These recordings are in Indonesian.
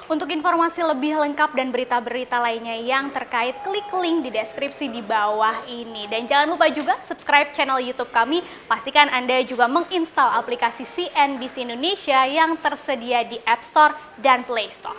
Untuk informasi lebih lengkap dan berita-berita lainnya yang terkait, klik link di deskripsi di bawah ini. Dan jangan lupa juga subscribe channel YouTube kami. Pastikan Anda juga menginstal aplikasi CNBC Indonesia yang tersedia di App Store dan Play Store.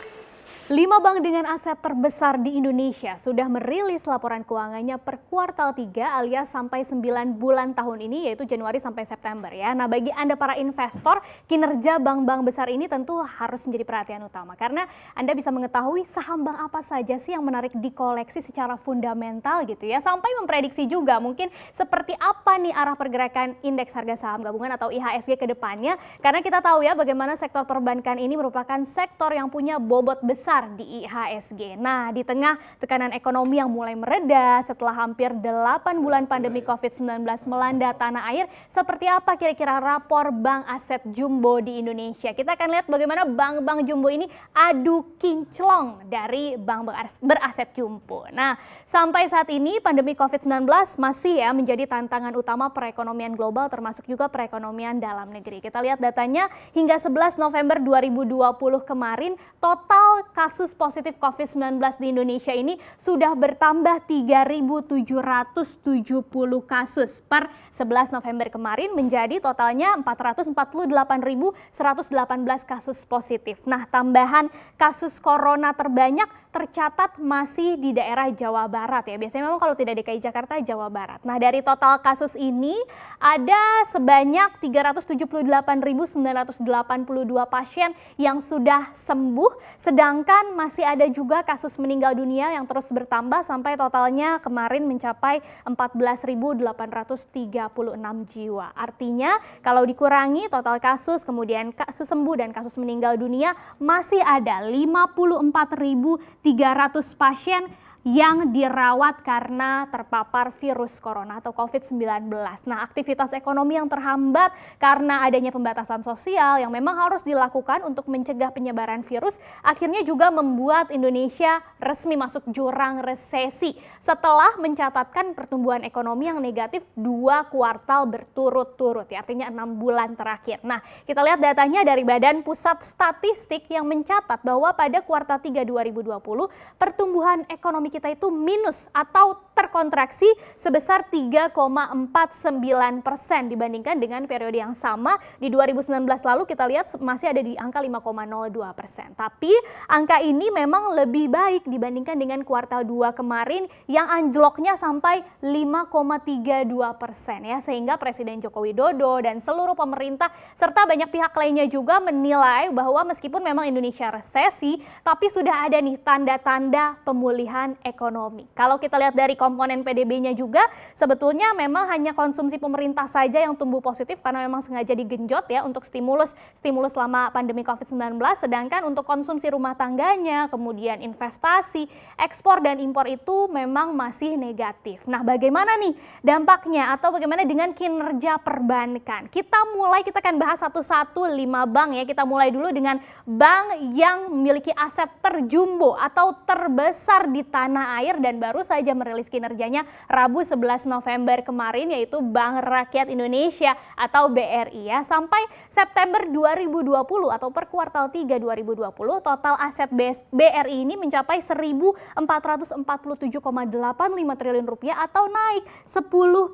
5 bank dengan aset terbesar di Indonesia sudah merilis laporan keuangannya per kuartal 3 alias sampai 9 bulan tahun ini, yaitu Januari sampai September ya. Nah, bagi Anda para investor, kinerja bank-bank besar ini tentu harus menjadi perhatian utama karena Anda bisa mengetahui saham bank apa saja sih yang menarik dikoleksi secara fundamental gitu ya, sampai memprediksi juga mungkin seperti apa nih arah pergerakan indeks harga saham gabungan atau IHSG ke depannya, karena kita tahu ya bagaimana sektor perbankan ini merupakan sektor yang punya bobot besar di IHSG. Nah, di tengah tekanan ekonomi yang mulai mereda setelah hampir 8 bulan pandemi COVID-19 melanda tanah air, seperti apa kira-kira rapor bank aset jumbo di Indonesia? Kita akan lihat bagaimana bank-bank jumbo ini adu kinclong dari bank beraset jumbo. Nah, sampai saat ini pandemi COVID-19 masih ya menjadi tantangan utama perekonomian global termasuk juga perekonomian dalam negeri. Kita lihat datanya hingga 11 November 2020 kemarin, total kasus positif COVID-19 di Indonesia ini sudah bertambah 3.770 kasus per 11 November kemarin, menjadi totalnya 448.118 kasus positif. Nah, tambahan kasus corona terbanyak tercatat masih di daerah Jawa Barat ya. Biasanya memang kalau tidak DKI Jakarta, Jawa Barat. Nah, dari total kasus ini ada sebanyak 378.982 pasien yang sudah sembuh, sedangkan masih ada juga kasus meninggal dunia yang terus bertambah sampai totalnya kemarin mencapai 14.836 jiwa. Artinya kalau dikurangi total kasus, kemudian kasus sembuh dan kasus meninggal dunia, masih ada 54.300 pasien yang dirawat karena terpapar virus corona atau COVID-19. Nah, aktivitas ekonomi yang terhambat karena adanya pembatasan sosial yang memang harus dilakukan untuk mencegah penyebaran virus, akhirnya juga membuat Indonesia resmi masuk jurang resesi setelah mencatatkan pertumbuhan ekonomi yang negatif 2 kuartal berturut-turut, ya, artinya 6 bulan terakhir. Nah, kita lihat datanya dari Badan Pusat Statistik yang mencatat bahwa pada kuartal 3 2020 pertumbuhan ekonomi kita itu minus atau terkontraksi sebesar 3,49% dibandingkan dengan periode yang sama di 2019 lalu. Kita lihat masih ada di angka 5,02%. Tapi angka ini memang lebih baik dibandingkan dengan kuartal 2 kemarin yang anjloknya sampai 5,32% ya, sehingga Presiden Joko Widodo dan seluruh pemerintah serta banyak pihak lainnya juga menilai bahwa meskipun memang Indonesia resesi, tapi sudah ada nih tanda-tanda pemulihan ekonomi. Kalau kita lihat dari komponen PDB-nya juga, sebetulnya memang hanya konsumsi pemerintah saja yang tumbuh positif karena memang sengaja digenjot ya untuk stimulus selama pandemi COVID-19, sedangkan untuk konsumsi rumah tangganya, kemudian investasi, ekspor dan impor itu memang masih negatif. Nah, bagaimana nih dampaknya atau bagaimana dengan kinerja perbankan? Kita akan bahas satu-satu 5 bank ya. Kita mulai dulu dengan bank yang memiliki aset terjumbo atau terbesar di tanah air dan baru saja merilis kinerjanya Rabu 11 November kemarin, yaitu Bank Rakyat Indonesia atau BRI ya. Sampai September 2020 atau per kuartal 3 2020 total aset BRI ini mencapai 1.447,85 triliun rupiah atau naik 10,9%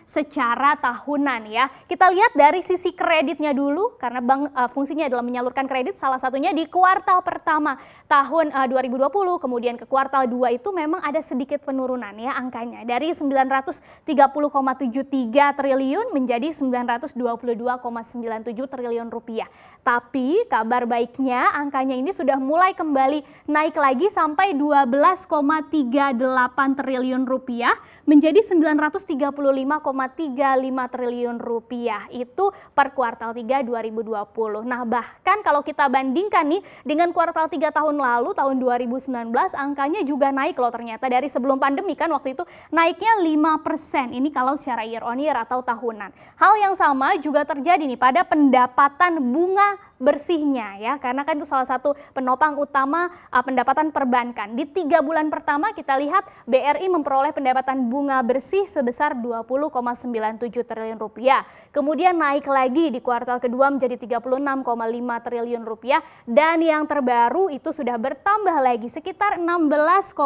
secara tahunan ya. Kita lihat dari sisi kreditnya dulu karena bank fungsinya adalah menyalurkan kredit, salah satunya di kuartal pertama tahun 2020, kemudian ke kuartal 2 itu memang ada sedikit penurunan ya angkanya dari 930,73 triliun menjadi 922,97 triliun rupiah. Tapi kabar baiknya angkanya ini sudah mulai kembali naik lagi sampai 12,38 triliun rupiah menjadi 935,35 triliun rupiah itu per kuartal 3 2020. Nah, bahkan kalau kita bandingkan nih dengan kuartal 3 tahun lalu tahun 2019, angkanya juga naik loh ternyata dari sebelum pandemi kan waktu itu naiknya 5%. Ini kalau secara year on year atau tahunan. Hal yang sama juga terjadi nih pada pendapatan bunga bersihnya ya, karena kan itu salah satu penopang utama pendapatan perbankan. Di 3 bulan pertama kita lihat BRI memperoleh pendapatan bunga bersih sebesar 20,97 triliun rupiah. Kemudian naik lagi di kuartal kedua menjadi 36,5 triliun rupiah, dan yang terbaru itu sudah bertambah lagi sekitar 16,5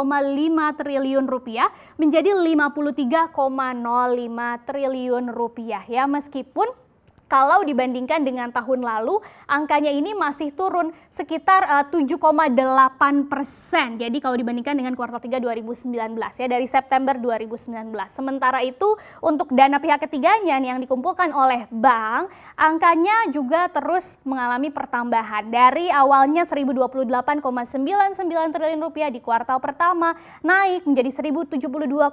triliun rupiah menjadi 53,05 triliun rupiah ya, meskipun kalau dibandingkan dengan tahun lalu, angkanya ini masih turun sekitar 7,8%. Jadi kalau dibandingkan dengan kuartal 3 2019 ya, dari September 2019. Sementara itu untuk dana pihak ketiganya yang dikumpulkan oleh bank, angkanya juga terus mengalami pertambahan. Dari awalnya 1028,99 triliun rupiah di kuartal pertama, naik menjadi 1072,5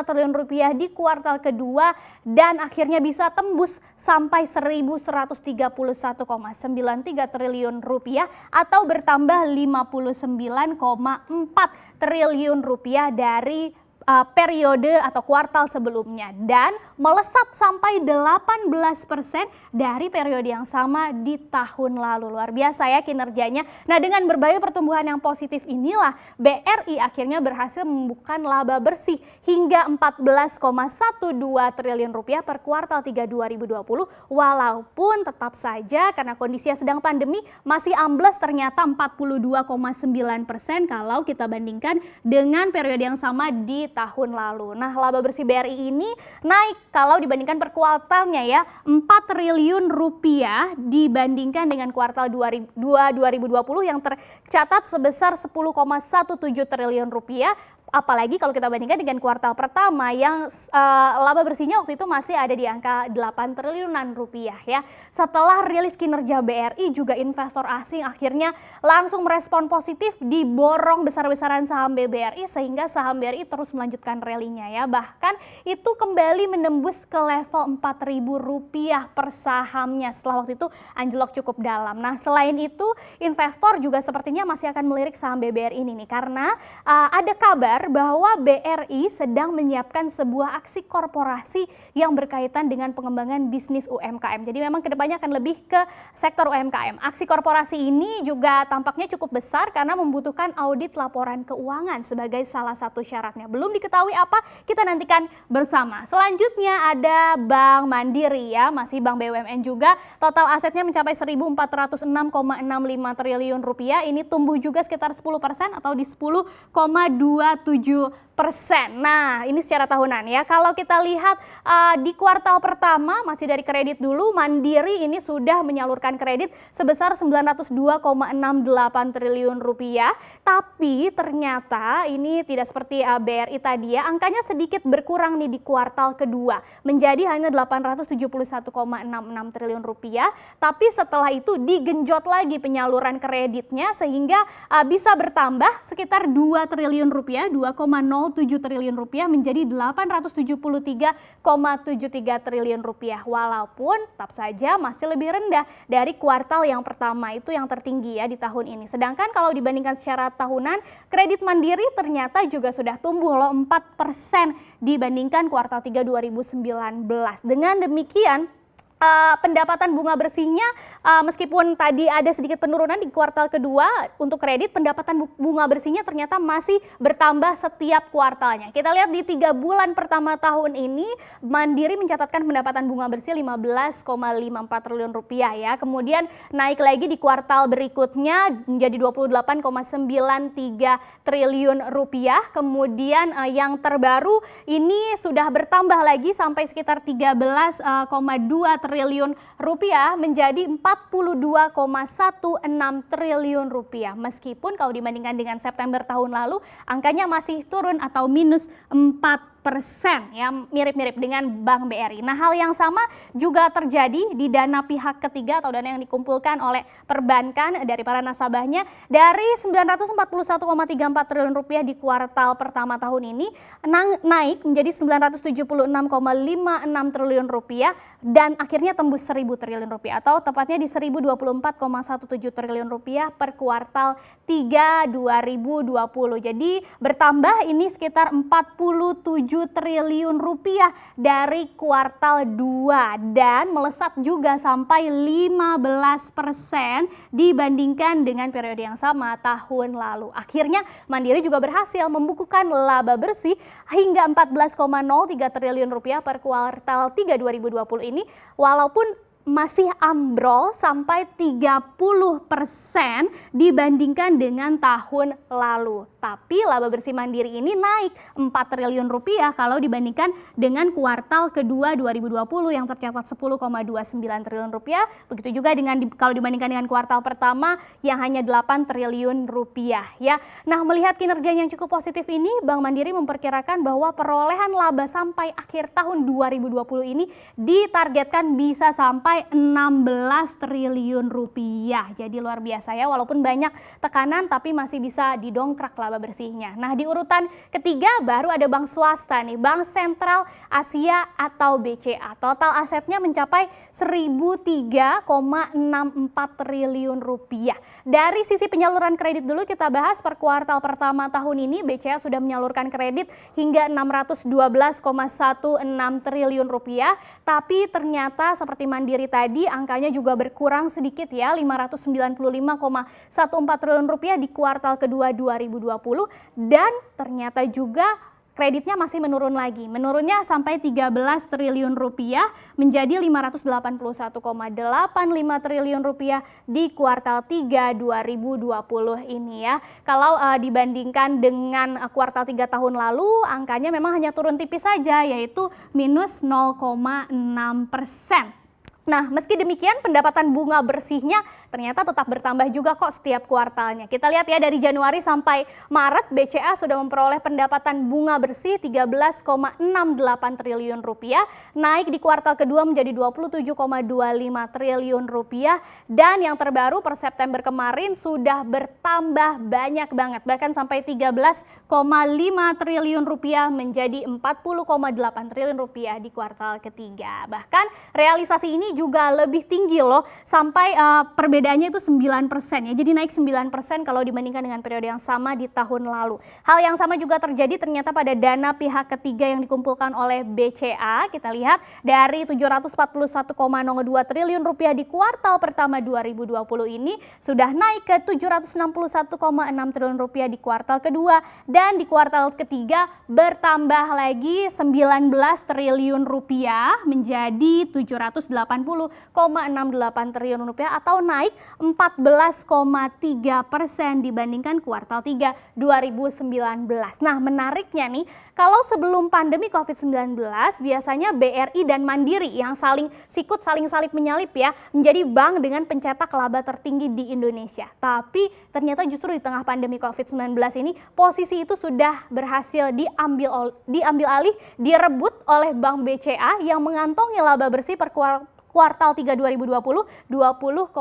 triliun rupiah di kuartal kedua, dan akhirnya bisa tembus sampai 1.131,93 triliun rupiah atau bertambah 59,4 triliun rupiah dari periode atau kuartal sebelumnya, dan melesat sampai 18% dari periode yang sama di tahun lalu. Luar biasa ya kinerjanya. Nah, dengan berbagai pertumbuhan yang positif inilah BRI akhirnya berhasil membukukan laba bersih hingga 14,12 triliun rupiah per kuartal 3 2020, walaupun tetap saja karena kondisi yang sedang pandemi masih ambles ternyata 42,9% kalau kita bandingkan dengan periode yang sama di tahun lalu. Nah, laba bersih BRI ini naik kalau dibandingkan per kuartalnya ya, 4 triliun rupiah dibandingkan dengan kuartal 2020 yang tercatat sebesar 10,17 triliun rupiah. Apalagi kalau kita bandingkan dengan kuartal pertama yang laba bersihnya waktu itu masih ada di angka 8 triliunan rupiah ya. Setelah rilis kinerja BRI, juga investor asing akhirnya langsung merespon positif, diborong besar-besaran saham BRI sehingga saham BRI terus melanjutkan rally-nya ya. Bahkan itu kembali menembus ke level Rp4.000 per sahamnya setelah waktu itu anjlok cukup dalam. Nah, selain itu investor juga sepertinya masih akan melirik saham BRI ini nih, karena ada kabar bahwa BRI sedang menyiapkan sebuah aksi korporasi yang berkaitan dengan pengembangan bisnis UMKM. Jadi memang kedepannya akan lebih ke sektor UMKM. Aksi korporasi ini juga tampaknya cukup besar karena membutuhkan audit laporan keuangan sebagai salah satu syaratnya. Belum diketahui apa, kita nantikan bersama. Selanjutnya ada Bank Mandiri ya, masih Bank BUMN juga. Total asetnya mencapai 1.406,65 triliun rupiah. Ini tumbuh juga sekitar 10% atau di 10,27%. Nah, ini secara tahunan ya. Kalau kita lihat di kuartal pertama masih dari kredit dulu, Mandiri ini sudah menyalurkan kredit sebesar 902,68 triliun rupiah. Tapi ternyata ini tidak seperti BRI tadi ya, angkanya sedikit berkurang nih di kuartal kedua menjadi hanya 871,66 triliun rupiah. Tapi setelah itu digenjot lagi penyaluran kreditnya sehingga bisa bertambah sekitar 2 triliun rupiah, 2,07 triliun rupiah menjadi 873,73 triliun rupiah, walaupun tetap saja masih lebih rendah dari kuartal yang pertama itu yang tertinggi ya di tahun ini. Sedangkan kalau dibandingkan secara tahunan, kredit Mandiri ternyata juga sudah tumbuh loh 4% dibandingkan kuartal 3 2019. Dengan demikian pendapatan bunga bersihnya meskipun tadi ada sedikit penurunan di kuartal kedua untuk kredit, pendapatan bunga bersihnya ternyata masih bertambah setiap kuartalnya. Kita lihat di 3 bulan pertama tahun ini Mandiri mencatatkan pendapatan bunga bersih 15,54 triliun rupiah ya. Kemudian naik lagi di kuartal berikutnya menjadi 28,93 triliun rupiah. Kemudian yang terbaru ini sudah bertambah lagi sampai sekitar 13,2 triliun rupiah menjadi 42,16 triliun rupiah. Meskipun kalau dibandingkan dengan September tahun lalu angkanya masih turun atau minus 4%. Ya, mirip-mirip dengan Bank BRI. Nah, hal yang sama juga terjadi di dana pihak ketiga atau dana yang dikumpulkan oleh perbankan dari para nasabahnya. Dari 941,34 triliun rupiah di kuartal pertama tahun ini naik menjadi 976,56 triliun rupiah dan akhirnya tembus 1.000 triliun rupiah atau tepatnya di 1.024,17 triliun rupiah per kuartal 3 2020. Jadi bertambah ini sekitar 47 triliun rupiah dari kuartal 2 dan melesat juga sampai 15% dibandingkan dengan periode yang sama tahun lalu. Akhirnya Mandiri juga berhasil membukukan laba bersih hingga 14,03 triliun rupiah per kuartal 3 2020 ini, walaupun masih ambrol sampai 30% dibandingkan dengan tahun lalu. Tapi laba bersih Mandiri ini naik 4 triliun rupiah kalau dibandingkan dengan kuartal kedua 2020 yang tercatat 10,29 triliun rupiah. Begitu juga kalau dibandingkan dengan kuartal pertama yang hanya 8 triliun rupiah ya. Nah, melihat kinerja yang cukup positif ini, Bank Mandiri memperkirakan bahwa perolehan laba sampai akhir tahun 2020 ini ditargetkan bisa sampai 16 triliun rupiah. Jadi luar biasa ya, walaupun banyak tekanan tapi masih bisa didongkrak laba bersihnya. Nah, di urutan ketiga baru ada bank swasta nih, Bank Sentral Asia atau BCA. Total asetnya mencapai 1.003,64 triliun rupiah. Dari sisi penyaluran kredit dulu kita bahas, per kuartal pertama tahun ini BCA sudah menyalurkan kredit hingga 612,16 triliun rupiah. Tapi ternyata seperti Mandiri tadi angkanya juga berkurang sedikit ya, 595,14 triliun rupiah di kuartal kedua 2020 dan ternyata juga kreditnya masih menurun lagi. Menurunnya sampai 13 triliun rupiah menjadi 581,85 triliun rupiah di kuartal 3 2020 ini ya. Kalau dibandingkan dengan kuartal 3 tahun lalu, angkanya memang hanya turun tipis saja, yaitu minus 0,6%. Nah, meski demikian pendapatan bunga bersihnya ternyata tetap bertambah juga kok setiap kuartalnya. Kita lihat ya, dari Januari sampai Maret BCA sudah memperoleh pendapatan bunga bersih 13,68 triliun rupiah, naik di kuartal kedua menjadi 27,25 triliun rupiah, dan yang terbaru per September kemarin sudah bertambah banyak banget, bahkan sampai 13,5 triliun rupiah menjadi 40,8 triliun rupiah di kuartal ketiga. Bahkan realisasi ini juga lebih tinggi loh, sampai perbedaannya itu 9% ya. Jadi naik 9% kalau dibandingkan dengan periode yang sama di tahun lalu. Hal yang sama juga terjadi ternyata pada dana pihak ketiga yang dikumpulkan oleh BCA. Kita lihat dari 741,02 triliun rupiah di kuartal pertama 2020 ini sudah naik ke 761,6 triliun rupiah di kuartal kedua, dan di kuartal ketiga bertambah lagi 19 triliun rupiah menjadi 780,68 triliun rupiah atau naik 14,3% dibandingkan kuartal 3 2019. Nah, menariknya nih, kalau sebelum pandemi COVID-19 biasanya BRI dan Mandiri yang saling sikut, saling salip menyalip ya, menjadi bank dengan pencetak laba tertinggi di Indonesia. Tapi ternyata justru di tengah pandemi COVID-19 ini posisi itu sudah berhasil diambil alih, direbut oleh Bank BCA yang mengantongi laba bersih per kuartal 3 2020 20,03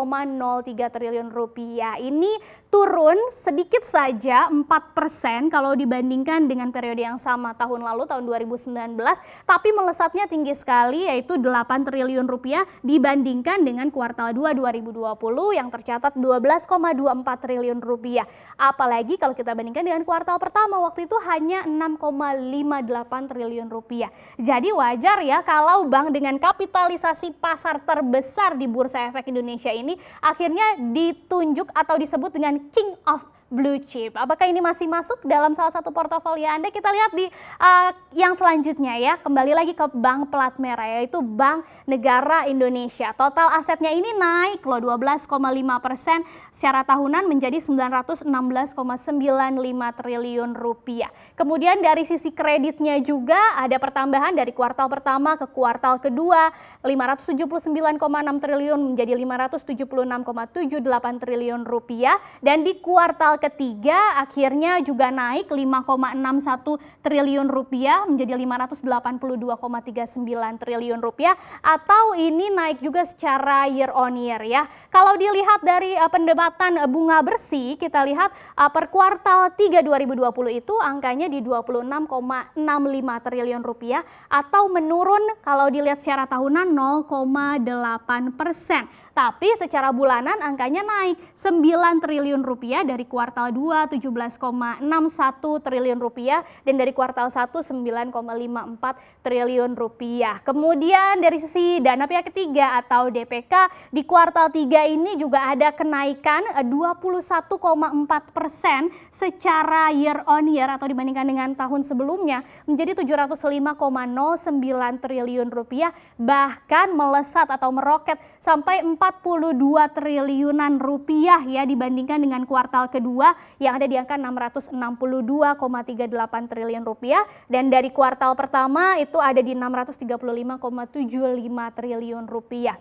triliun rupiah. Ini turun sedikit saja 4% kalau dibandingkan dengan periode yang sama tahun lalu, tahun 2019, tapi melesatnya tinggi sekali, yaitu 8 triliun rupiah dibandingkan dengan kuartal 2 2020 yang tercatat 12,24 triliun rupiah. Apalagi kalau kita bandingkan dengan kuartal pertama, waktu itu hanya 6,58 triliun rupiah. Jadi wajar ya kalau bank dengan kapitalisasi pasar terbesar di Bursa Efek Indonesia ini akhirnya ditunjuk atau disebut dengan King of Blue Chip. Apakah ini masih masuk dalam salah satu portofolio Anda? Kita lihat di yang selanjutnya ya. Kembali lagi ke bank plat merah, yaitu Bank Negara Indonesia. Total asetnya ini naik loh 12,5% secara tahunan menjadi 916,95 triliun rupiah. Kemudian dari sisi kreditnya juga ada pertambahan dari kuartal pertama ke kuartal kedua, 579,6 triliun menjadi 576,78 triliun rupiah, dan di kuartal ketiga akhirnya juga naik 5,61 triliun rupiah menjadi 582,39 triliun rupiah, atau ini naik juga secara year on year ya. Kalau dilihat dari pendapatan bunga bersih, kita lihat per kuartal 3 2020 itu angkanya di 26,65 triliun rupiah atau menurun kalau dilihat secara tahunan 0,8%. Tapi secara bulanan angkanya naik 9 triliun rupiah, dari kuartal 2 17,61 triliun rupiah, dan dari kuartal 1 9,54 triliun rupiah. Kemudian dari sisi dana pihak ketiga atau DPK di kuartal 3 ini juga ada kenaikan 21,4% secara year on year atau dibandingkan dengan tahun sebelumnya menjadi 705,09 triliun rupiah, bahkan melesat atau meroket sampai 42 triliunan rupiah ya dibandingkan dengan kuartal kedua yang ada di angka 662,38 triliun rupiah, dan dari kuartal pertama itu ada di 635,75 triliun rupiah.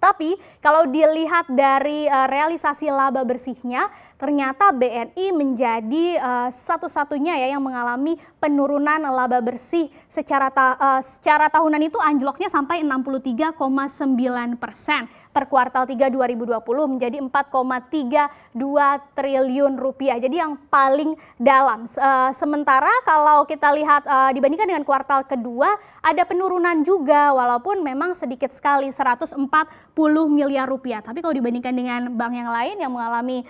Tapi kalau dilihat dari realisasi laba bersihnya, ternyata BNI menjadi satu-satunya ya yang mengalami penurunan laba bersih secara tahunan, itu anjloknya sampai 63,9% per kuartal 3 2020 menjadi 4,32 triliun rupiah. Jadi yang paling dalam. Sementara kalau kita lihat dibandingkan dengan kuartal kedua ada penurunan juga, walaupun memang sedikit sekali 140 miliar rupiah. Tapi kalau dibandingkan dengan bank yang lain yang mengalami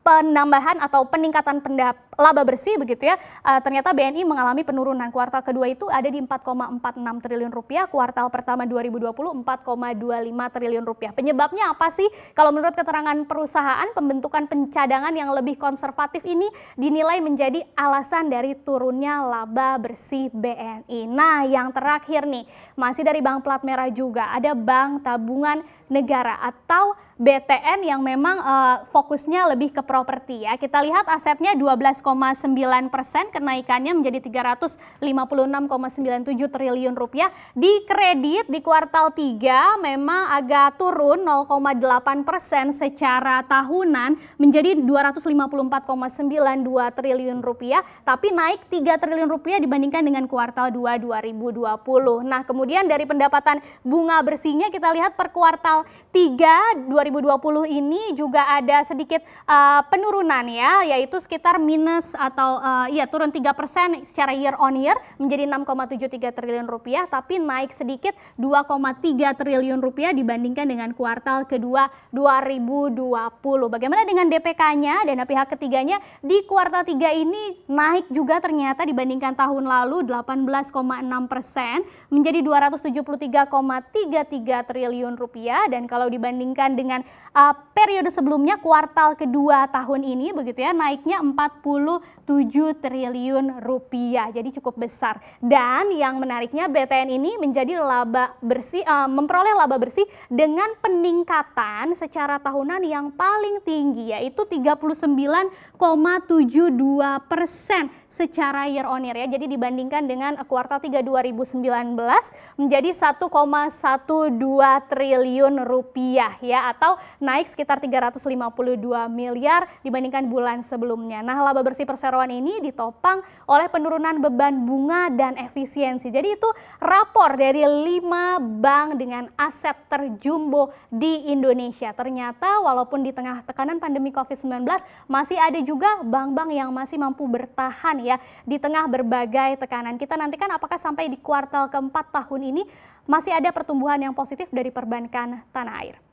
penambahan atau peningkatan laba bersih begitu ya, ternyata BNI mengalami penurunan. Kuartal kedua itu ada di 4,46 triliun rupiah, kuartal pertama 2020 4,25 triliun rupiah. Penyebabnya apa sih? Kalau menurut keterangan perusahaan, pembentukan pencadangan yang lebih konservatif ini dinilai menjadi alasan dari turunnya laba bersih BNI. Nah, yang terakhir nih, masih dari bank plat merah juga, ada Bank Tabungan Negara atau BTN yang memang fokusnya lebih ke properti ya. Kita lihat asetnya 12,9%, kenaikannya menjadi 356,97 triliun rupiah. Di kredit di kuartal 3 memang agak turun 0,8% secara tahunan menjadi 254,92 triliun rupiah, tapi naik 3 triliun rupiah dibandingkan dengan kuartal 2 2020. Nah, kemudian dari pendapatan bunga bersihnya kita lihat per kuartal 3 2020 ini juga ada sedikit penurunan ya, yaitu sekitar minus atau turun 3% secara year on year menjadi 6,73 triliun rupiah, tapi naik sedikit 2,3 triliun rupiah dibandingkan dengan kuartal kedua 2020. Bagaimana dengan DPK-nya, dana pihak ketiganya di kuartal 3 ini naik juga ternyata dibandingkan tahun lalu 18,6% menjadi 273,33 triliun rupiah, dan kalau dibandingkan dengan periode sebelumnya kuartal kedua tahun ini begitu ya, naiknya 47 triliun rupiah, jadi cukup besar. Dan yang menariknya BTN ini menjadi memperoleh laba bersih dengan peningkatan secara tahunan yang paling tinggi, yaitu 39,72% secara year on year ya. Jadi dibandingkan dengan kuartal 3 2019 menjadi 1,12 triliun rupiah ya, atau naik sekitar 352 miliar dibandingkan bulan sebelumnya. Nah, laba bersih perseroan ini ditopang oleh penurunan beban bunga dan efisiensi. Jadi itu rapor dari 5 bank dengan aset terjumbo di Indonesia. Ternyata walaupun di tengah tekanan pandemi COVID-19 masih ada juga bank-bank yang masih mampu bertahan ya di tengah berbagai tekanan. Kita nantikan apakah sampai di kuartal keempat tahun ini masih ada pertumbuhan yang positif dari perbankan tanah air.